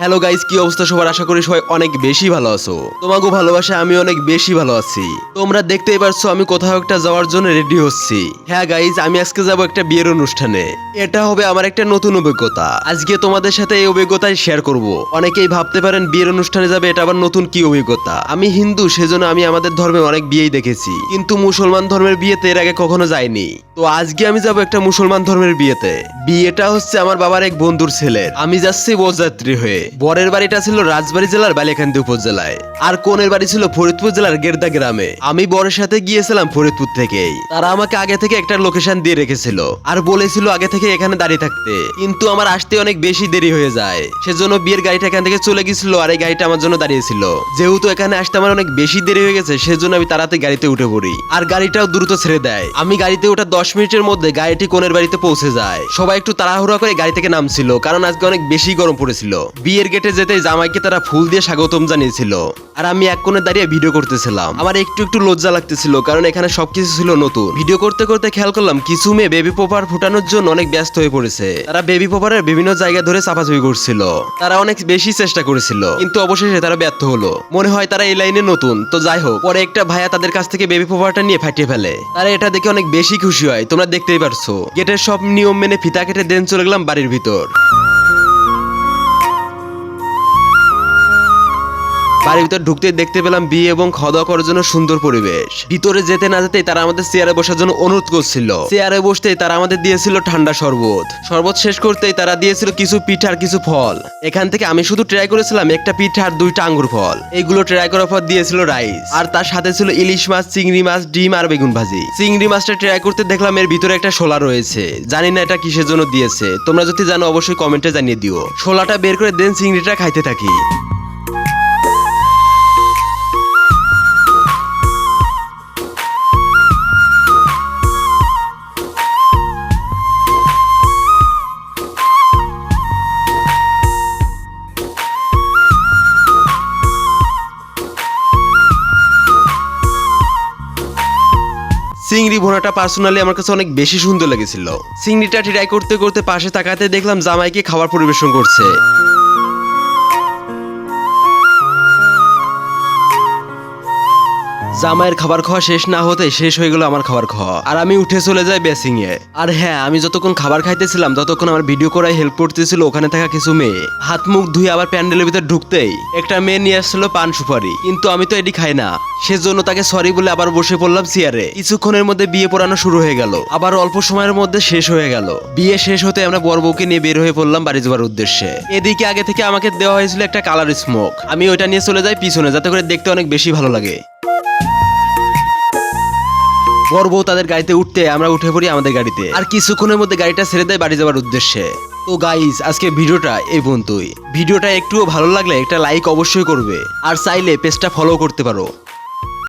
Hello guys, কি অবস্থা সবার? আশা করি সবাই অনেক বেশি ভালো আছো। তোমাকে ভালোবাসায় আমি অনেক বেশি ভালো আছি। তোমরা দেখতেই পারছো আমি কোথাও একটা যাওয়ার জন্য রেডি হচ্ছি। হ্যাঁ গাইস, আমি আজকে যাব একটা বিয়ের অনুষ্ঠানে। এটা হবে আমার একটা নতুন অভিজ্ঞতা। আজকে তোমাদের সাথে এই অভিজ্ঞতাই শেয়ার করব। অনেকেই ভাবতে পারেন বিয়ের অনুষ্ঠানে যাবে, এটা আবার নতুন কি অভিজ্ঞতা। আমি হিন্দু, সেজন্য আমি আমাদের ধর্মে অনেক বিয়েই দেখেছি, কিন্তু মুসলমান ধর্মের বিয়েতে এর আগে কখনো যাইনি। তো আজকে আমি যাব একটা মুসলমান ধর্মের বিয়েতে। বিয়েটা হচ্ছে আমার বাবার এক বন্ধুর ছেলের। আমি যাচ্ছি বরযাত্রী হয়ে। বরের বাড়িটা ছিল রাজবাড়ী জেলার বালিয়াকান্দি উপজেলায়, আর কনের বাড়ি ছিল ফরিদপুর জেলার গেরদা গ্রামে। আমি বরের সাথে গিয়েছিলাম ফরিদপুর থেকেই। তারা আমাকে আগে থেকে একটা লোকেশন দিয়ে রেখেছিল আর বলেছিল আগে থেকে এখানে দাঁড়িয়ে থাকতে, কিন্তু আমার আসতে অনেক বেশি দেরি হয়ে যায়। সেজন্য বিয়ের গাড়িটা এখান থেকে চলে গেছিল আর এই গাড়িটা আমার জন্য দাঁড়িয়েছিল। যেহেতু এখানে আসতে আমার অনেক বেশি দেরি হয়ে গেছে, সেজন্য আমি তাড়াতাড়ি গাড়িতে উঠে পড়ি আর গাড়িটাও দ্রুত ছেড়ে দেয়। আমি গাড়িতে ওঠা 10 মিনিটের মধ্যে গাড়িটি কনের বাড়িতে পৌঁছে যায়। সবাই একটু তাড়াহুড়া করে গাড়ি থেকে নামছিল, কারণ আজকে অনেক বেশি গরম পড়েছিল। বিয়ের গেটে যেতে জামাইকে তারা ফুল দিয়ে স্বাগতম জানিয়েছিল, আর আমি এক কোণে দাঁড়িয়ে ভিডিও করতেছিলাম। আমার একটু একটু লজ্জা লাগতেছিল, কারণ এখানে সবকিছু ছিল নতুন। ভিডিও করতে করতে খেয়াল করলাম কিছু মেয়ে বেবি পপার ফুটানোর জন্য অনেক ব্যস্ত হয়ে পড়েছে। তারা বেবি পপারের বিভিন্ন জায়গা ধরে চাপাচাপি করছিল। তারা অনেক বেশি চেষ্টা করেছিল, কিন্তু অবশেষে তারা ব্যর্থ হলো। মনে হয় তারা এই লাইনে নতুন। তো যাই হোক, পরে একটা ভাইয়া তাদের কাছ থেকে বেবি পপারটা নিয়ে ফাটিয়ে ফেলে। তারা এটা দেখে অনেক বেশি খুশি হয়, তোমরা দেখতেই পারছো। গেটের সব নিয়ম মেনে ফিতা কেটে দেন চলে গেলাম বাড়ির ভিতর। বাড়ির ভিতর ঢুকতে দেখতে পেলাম বিয়ে এবং খাওয়া দাওয়া করার জন্য সুন্দর পরিবেশ। ভিতরে যেতে না যেতেই তারা আমাদের চেয়ারে বসার জন্য অনুরোধ করছিল। চেয়ারে বসতেই তারা আমাদের দিয়েছিল ঠান্ডা শরবত। শরবত শেষ করতেই তারা দিয়েছিল কিছু পিঠা আর কিছু ফল। এখান থেকে আমি শুধু ট্রাই করেছিলাম একটা পিঠা আর 2টা আঙ্গুর ফল। এইগুলো ট্রাই করার পর দিয়েছিল রাইস, আর তার সাথে ছিল ইলিশ মাছ, চিংড়ি মাছ, ডিম আর বেগুন ভাজি। চিংড়ি মাছটা ট্রাই করতে দেখলাম এর ভিতরে একটা শোলা রয়েছে। জানি না এটা কিসের জন্য দিয়েছে, তোমরা যদি জানো অবশ্যই কমেন্টে জানিয়ে দিও। শোলাটা বের করে দেন চিংড়িটা খাইতে থাকি। চিংড়ি ভুনাটা পার্সোনালি আমার কাছে অনেক বেশি সুন্দর লেগেছিল। চিংড়িটা ট্রাই করতে করতে পাশে তাকাতে দেখলাম জামাইকে খাবার পরিবেশন করছে। জামাইয়ের খাবার খাওয়া শেষ না হতে শেষ হয়ে গেল আমার খাবার খাওয়া, আর আমি উঠে চলে যাই বেসিং এ। আর হ্যাঁ, আমি যতক্ষণ খাবার খাইতেছিলাম ততক্ষণ আমার ভিডিও করাই হেল্প করতেছিল ওখানে থাকা কিছু মেয়ে। হাত মুখ ধুয়ে আবার প্যান্ডেলের ভিতর ঢুকতেই একটা মেয়ে নিয়ে আসছিল পান সুপারি, কিন্তু আমি তো এটি খাই না। সেজন্য তাকে সরি বলে আবার বসে পড়লাম চেয়ারে। কিছুক্ষণের মধ্যে বিয়ে পড়ানো শুরু হয়ে গেল, আবার অল্প সময়ের মধ্যে শেষ হয়ে গেল। বিয়ে শেষ হতে আমরা বর বউকে নিয়ে বের হয়ে পড়লাম বাড়ি যাওয়ার উদ্দেশ্যে। এদিকে আগে থেকে আমাকে দেওয়া হয়েছিল একটা কালার স্মোক। আমি ওইটা নিয়ে চলে যাই পিছনে, যাতে করে দেখতে অনেক বেশি ভালো লাগে। বর বউ তাদের গাড়িতে উঠতে আমরা উঠে পড়ি আমাদের গাড়িতে, আর কিছুক্ষণের মধ্যে গাড়িটা ছেড়ে দেয় বাড়ি যাওয়ার উদ্দেশ্যে। তো গাইস, আজকে ভিডিওটা এই পর্যন্তই। ভিডিওটা একটুও ভালো লাগলে একটা লাইক অবশ্যই করবে, আর চাইলে পেজটা ফলো করতে পারো।